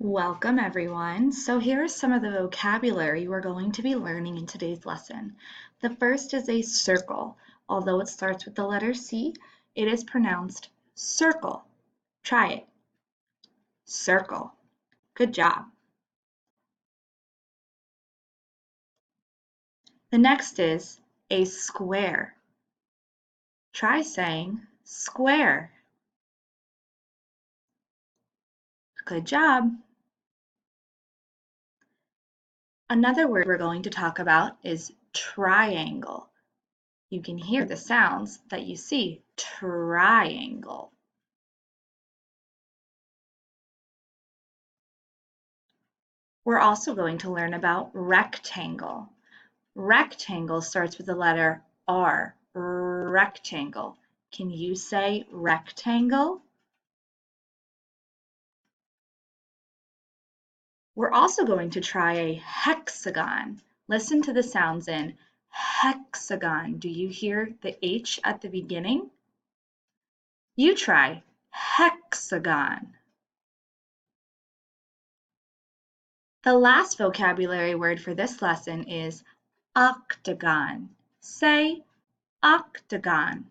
Welcome everyone. So here is some of the vocabulary we're going to be learning in today's lesson. The first is a circle. Although it starts with the letter C, it is pronounced circle. Try it. Circle. Good job. The next is a square. Try saying square. Good job. Another word we're going to talk about is triangle. You can hear the sounds that you see. Triangle. We're also going to learn about rectangle. Rectangle starts with the letter R. Rectangle. Can you say rectangle? We're also going to try a hexagon. Listen to the sounds in hexagon. Do you hear the H at the beginning? You try hexagon. The last vocabulary word for this lesson is octagon. Say octagon.